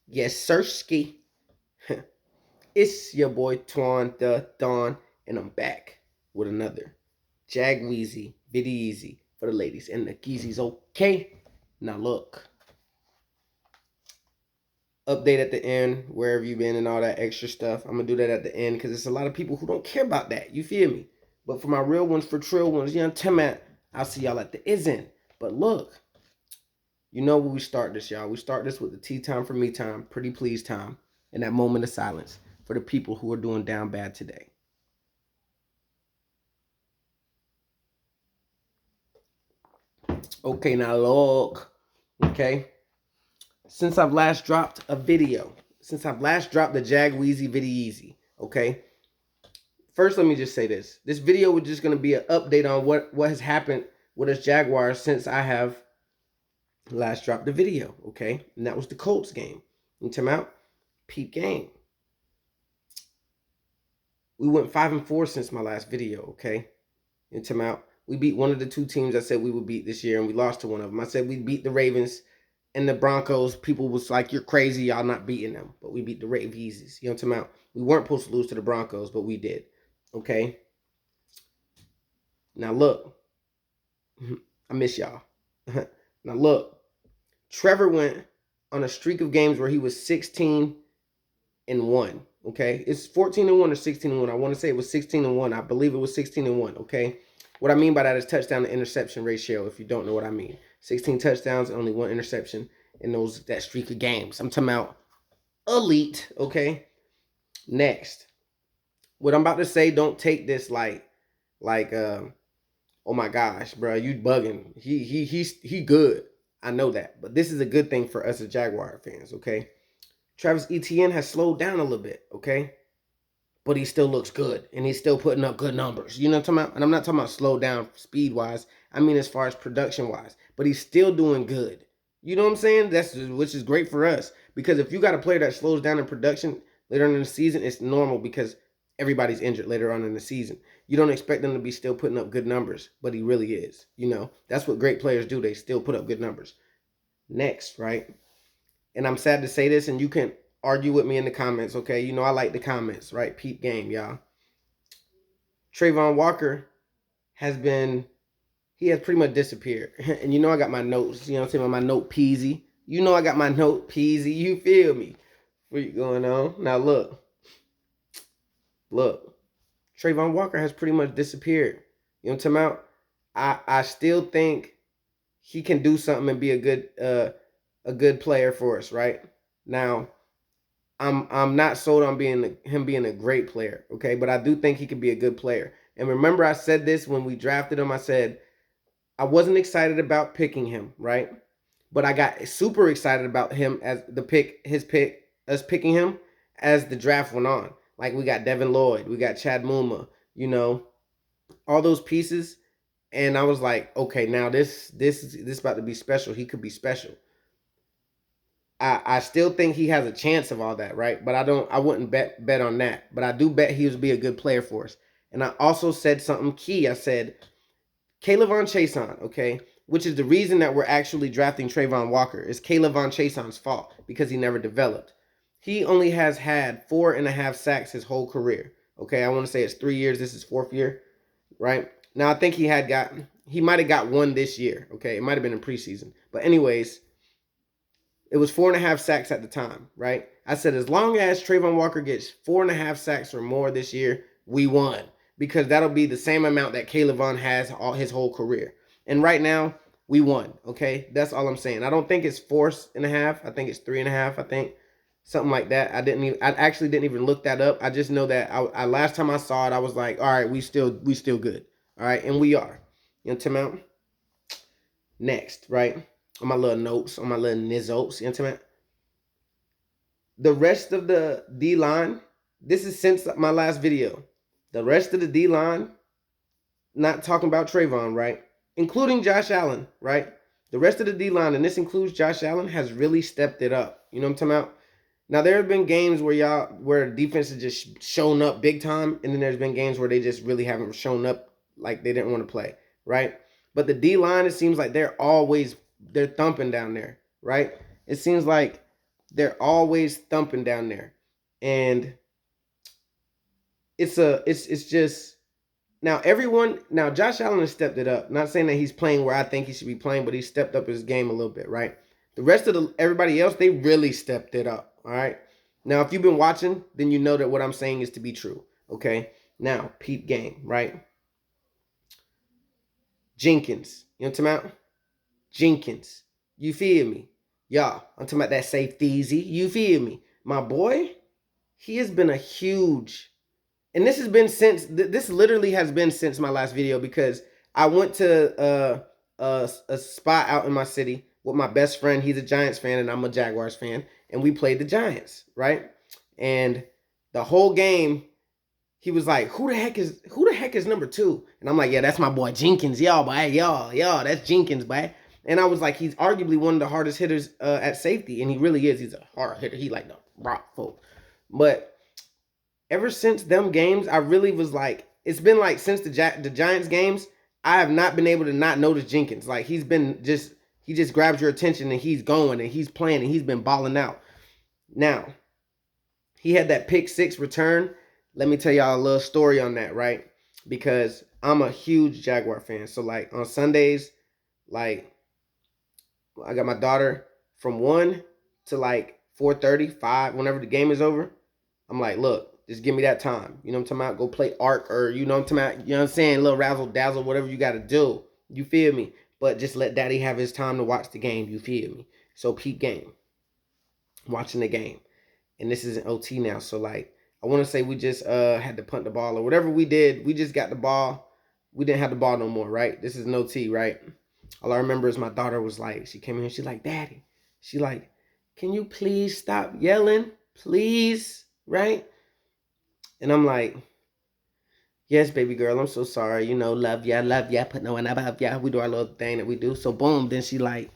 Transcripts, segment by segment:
Yes, sirski. It's your boy Twan the Don, and I'm back with another Jag Weezy, Viddy Easy for the ladies and the geezies. Okay, now look, update at the end, wherever you been and all that extra stuff. I'm gonna do that at the end because there's a lot of people who don't care about that. You feel me? But for my real ones, for trill ones, you know, Tim at, I'll see y'all at the end. But look, you know where we start this, y'all. We start this with the tea time for me time, pretty please time, and that moment of silence for the people who are doing down bad today. Okay, now look. Okay. Since I've last dropped a video, since I've last dropped the Jag Weezy Viddy Easy, okay. First, let me just say this. This video was just gonna be an update on what has happened with us Jaguars since I have last dropped the video, okay? And that was the Colts game. And time out, peep game. We went 5-4 since my last video, okay? And time out. We beat one of the two teams I said we would beat this year, and we lost to one of them. I said we beat the Ravens and the Broncos. People was like, "You're crazy, y'all not beating them." But we beat the Ravens. You know what I'm talking about? We weren't supposed to lose to the Broncos, but we did. Okay? Now look. I miss y'all. Now look. Trevor went on a streak of games where he was 16-1. Okay? It's 14-1 or 16-1. I want to say it was 16-1. I believe it was 16-1. Okay? What I mean by that is touchdown to interception ratio, if you don't know what I mean. 16 touchdowns, only one interception in that streak of games. I'm talking about elite, okay? Next. What I'm about to say, don't take this like oh my gosh, bro, you bugging. He good. I know that. But this is a good thing for us as Jaguar fans, okay? Travis Etienne has slowed down a little bit, okay? But he still looks good, and he's still putting up good numbers. You know what I'm talking about? And I'm not talking about slow down speed-wise. I mean as far as production-wise. But he's still doing good. You know what I'm saying? Which is great for us. Because if you got a player that slows down in production later on in the season, it's normal because everybody's injured later on in the season. You don't expect them to be still putting up good numbers, but he really is. You know, that's what great players do. They still put up good numbers. Next, right? And I'm sad to say this, and you can argue with me in the comments, okay? You know I like the comments, right? Peep game, y'all. Trayvon Walker he has pretty much disappeared. And you know I got my notes, you know what I'm saying? My note peasy. You know I got my note peasy. You feel me? What's going on? Now look. Trayvon Walker has pretty much disappeared. You know what I'm talking about? I still think he can do something and be a good player for us, right? Now, I'm not sold on him being a great player, okay? But I do think he could be a good player. And remember, I said this when we drafted him. I said I wasn't excited about picking him, right? But I got super excited about him as us picking him as the draft went on. Like we got Devin Lloyd, we got Chad Muma, you know, all those pieces. And I was like, okay, now this is about to be special. He could be special. I still think he has a chance of all that, right? But I wouldn't bet on that. But I do bet he would be a good player for us. And I also said something key. I said Kayvon Chaisson, okay, which is the reason that we're actually drafting Trayvon Walker. Is Kayvon Chaisson's fault because he never developed. He only has had 4.5 sacks his whole career. Okay, I want to say it's 3 years. This is 4th year, right? Now I think he might have got one this year. Okay, it might have been in preseason. But anyways, it was 4.5 sacks at the time, right? I said as long as Trayvon Walker gets 4.5 sacks or more this year, we won. Because that'll be the same amount that Kayvon has his whole career. And right now, we won. Okay, that's all I'm saying. I don't think it's 4.5. I think it's 3.5. I think something like that. I actually didn't even look that up. I just know that I last time I saw it, I was like, all right, we still good. All right, and we are. You know what I'm talking about? Next, right? On my little notes, on my little nizzles. You know what I'm talking about? The rest of the D line. This is since my last video. The rest of the D line, not talking about Trayvon, right? Including Josh Allen, right? The rest of the D line, and this includes Josh Allen, has really stepped it up. You know what I'm talking about? Now there have been games where defense has just shown up big time, and then there's been games where they just really haven't shown up like they didn't want to play, right? But the D line, it seems like they're thumping down there, right? It seems like They're always thumping down there. And it's just now Josh Allen has stepped it up. Not saying that he's playing where I think he should be playing, but he stepped up his game a little bit, right? The rest of everybody else, they really stepped it up. All right. Now, if you've been watching, then you know that what I'm saying is to be true. Okay. Now, peep game, right? Jenkins. You know what I'm talking about? Jenkins. You feel me? Y'all, I'm talking about that safety. You feel me? My boy, he has been a huge, and this has been since, this literally has been since my last video, because I went to a spot out in my city with my best friend. He's a Giants fan and I'm a Jaguars fan. And we played the Giants, right? And the whole game, he was like, who the heck is number 2? And I'm like, yeah, that's my boy Jenkins. Y'all, boy, y'all, that's Jenkins, boy. And I was like, he's arguably one of the hardest hitters at safety. And he really is. He's a hard hitter. He like the rock folk. But ever since them games, I really was like, it's been like since the Giants games, I have not been able to not notice Jenkins. Like he just grabs your attention and he's going and he's playing and he's been balling out. Now, he had that pick 6 return. Let me tell y'all a little story on that, right? Because I'm a huge Jaguar fan. So like on Sundays, like I got my daughter from 1 to like 4:30, 5, whenever the game is over. I'm like, look, just give me that time. You know what I'm talking about? Go play Ark, or you know what I'm talking about? You know what I'm saying? A little razzle dazzle, whatever you got to do. You feel me? But just let daddy have his time to watch the game. You feel me? So peak game. Watching the game. And this is an OT now. So like, I want to say we just had to punt the ball or whatever we did. We just got the ball. We didn't have the ball no more, right? This is an OT, right? All I remember is my daughter was like, she came in here, she's like, Daddy. She like, can you please stop yelling? Please, right? And I'm like, yes, baby girl, I'm so sorry. You know, love ya, put no one above ya. We do our little thing that we do. So boom, then she like,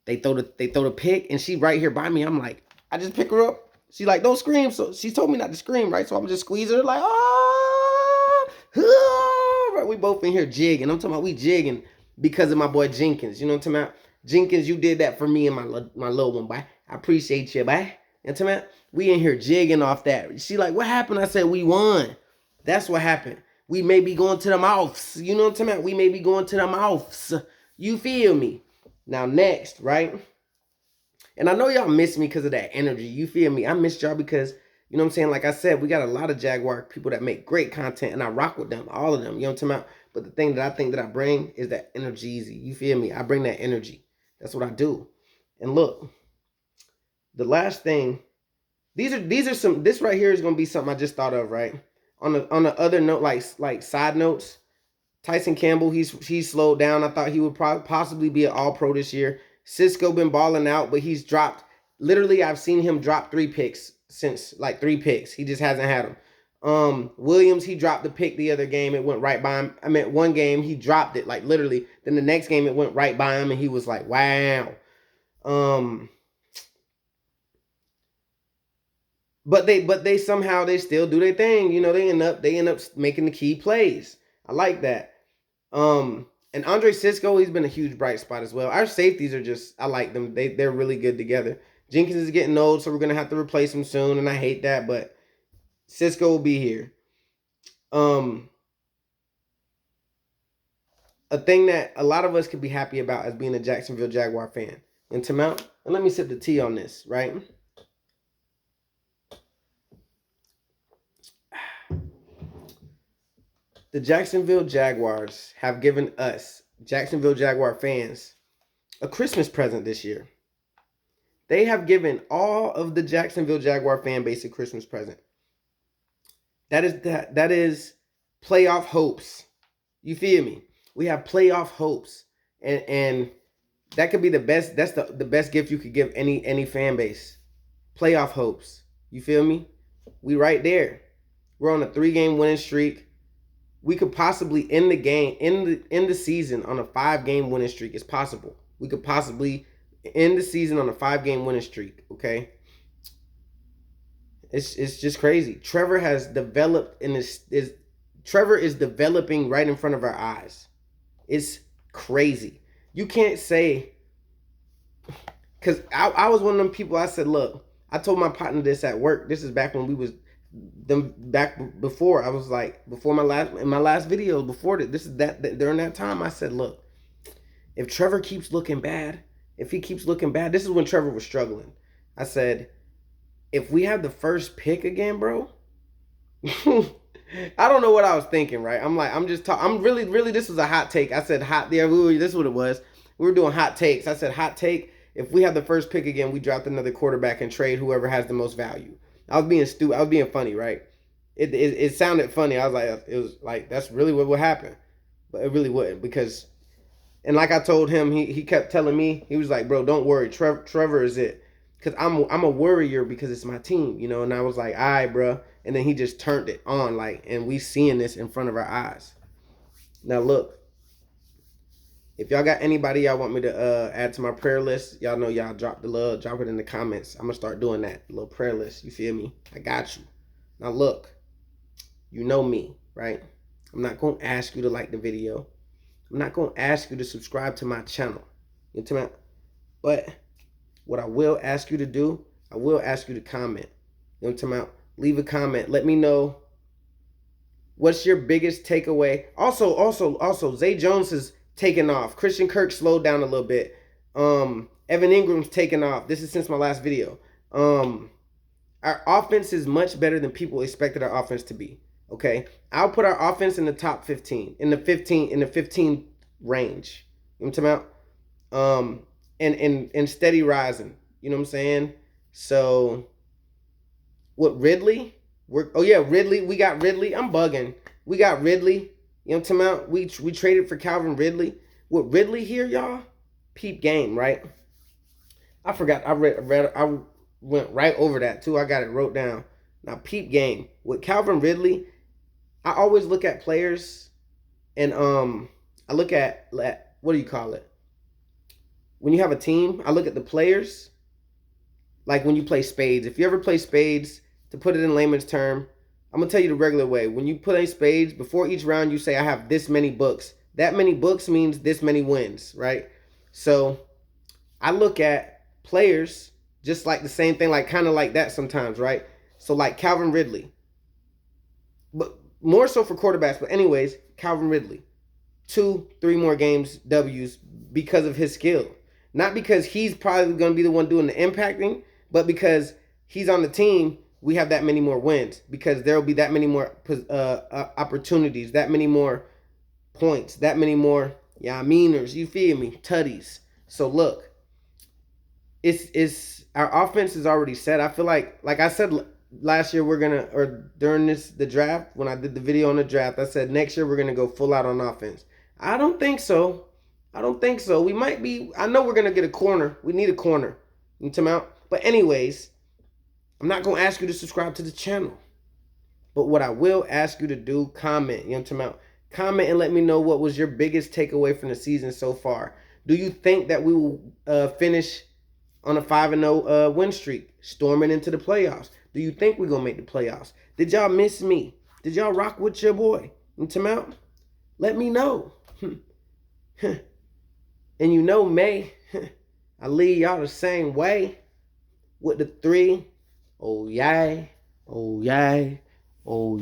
they throw the pick, and she right here by me. I'm like, I just pick her up. She like, don't scream. So she told me not to scream, right? So I'm just squeezing her like, right? We both in here jigging. I'm talking about we jigging because of my boy Jenkins. You know what I'm talking about? Jenkins, you did that for me and my little one, boy. I appreciate you, boy. You know what I'm talking about? We in here jigging off that. She like, what happened? I said, we won. That's what happened. We may be going to the mouths. You know what I'm talking about? We may be going to the mouths. You feel me? Now next, right? And I know y'all miss me because of that energy. You feel me? I missed y'all because, you know what I'm saying? Like I said, we got a lot of Jaguar people that make great content, and I rock with them, all of them. You know what I'm talking about? But the thing that I think that I bring is that energy. You feel me? I bring that energy. That's what I do. And look, the last thing, these are some, this right here is going to be something I just thought of, right? On the other note, like side notes, Tyson Campbell, he's slowed down. I thought he would possibly be an all-pro this year. Cisco been balling out, but he's dropped. Literally, I've seen him drop 3 picks since, like 3 picks. He just hasn't had them. Williams, he dropped the pick the other game. It went right by him. I mean, one game, he dropped it, like literally. Then the next game, it went right by him, and he was like, wow. But they somehow, they still do their thing. You know, they end up making the key plays. I like that. And Andre Cisco, he's been a huge bright spot as well. Our safeties are just, I like them. They're really good together. Jenkins is getting old, so we're gonna have to replace him soon, and I hate that, but Cisco will be here. A thing that a lot of us could be happy about as being a Jacksonville Jaguar fan. And let me sip the tea on this, right? The Jacksonville Jaguars have given us, Jacksonville Jaguar fans, a Christmas present this year. They have given all of the Jacksonville Jaguar fan base a Christmas present. That is playoff hopes. You feel me? We have playoff hopes. And that could be the best, that's the best gift you could give any fan base. Playoff hopes. You feel me? We right there. We're on a 3-game winning streak. We could possibly end the game, end the season on a 5-game winning streak. It's possible. We could possibly end the season on a 5-game winning streak. Okay, it's just crazy. Trevor has developed Trevor is developing right in front of our eyes. It's crazy. You can't say Cause I was one of them people. I said, look, I told my partner this at work. This is back when we was them back before. I was like before my last video before that. This is that during that time. I said, look, if Trevor keeps looking bad, if he keeps looking bad, this is when Trevor was struggling. I said, if we have the first pick again, bro. I don't know what I was thinking, right? I'm like, I'm just talking. I'm really. This was a hot take. I said hot. Yeah, this is what it was. We were doing hot takes. I said hot take. If we have the first pick again, we draft another quarterback and trade whoever has the most value. I was being stupid. I was being funny, right? It sounded funny. I was like, it was like that's really what would happen, but it really wouldn't because, and like I told him, he kept telling me, he was like, bro, don't worry, Trevor is it, because I'm a worrier because it's my team, you know. And I was like, all right, bro. And then he just turned it on, like, and we seeing this in front of our eyes. Now look, if y'all got anybody y'all want me to add to my prayer list, y'all know y'all drop it in the comments. I'm gonna start doing that little prayer list. You feel me? I got you. Now look, you know me, right? I'm not gonna ask you to like the video. I'm not gonna ask you to subscribe to my channel. You know what I'm saying? But what I will ask you to do, I will ask you to comment. You know what I'm saying? Leave a comment. Let me know what's your biggest takeaway. Also, Zay Jones is taking off. Christian Kirk slowed down a little bit. Evan Ingram's taking off. This is since my last video. Our offense is much better than people expected our offense to be. Okay, I'll put our offense in the top 15, in the 15 range. You know what I'm talking about? And steady rising. You know what I'm saying? So, what Ridley? Ridley. We got Ridley. I'm bugging. We got Ridley. You know what I'm talking about? We traded for Calvin Ridley. With Ridley here, y'all, peep game, right? I forgot. I went right over that too. I got it wrote down. Now peep game with Calvin Ridley. I always look at players, and I look at what do you call it? When you have a team, I look at the players. Like when you play spades. If you ever play spades, to put it in layman's term, I'm gonna tell you the regular way. When you play spades, before each round, you say, I have this many books. That many books means this many wins, right? So I look at players just like the same thing, like kind of like that sometimes, right? So like Calvin Ridley, but more so for quarterbacks. But anyways, Calvin Ridley, 2-3 more games, W's, because of his skill. Not because he's probably going to be the one doing the impacting, but because he's on the team, we have that many more wins, because there will be that many more opportunities, that many more points, that many more meaners, you feel me, tutties. So look, it's our offense is already set. I feel like I said last year, during the draft, when I did the video on the draft, I said next year we're gonna go full out on offense. I don't think so. We might be. I know we're gonna get a corner. We need a corner. But anyways, I'm not gonna ask you to subscribe to the channel. But what I will ask you to do, comment. You know what I'm talking about? Comment and let me know what was your biggest takeaway from the season so far. Do you think that we will finish on a 5-0 win streak, storming into the playoffs? Do you think we're going to make the playoffs? Did y'all miss me? Did y'all rock with your boy? You know what I'm talking about? Let me know. And you know, May, I leave y'all the same way with the 3. Oh, yay. Oh, yay. Oh,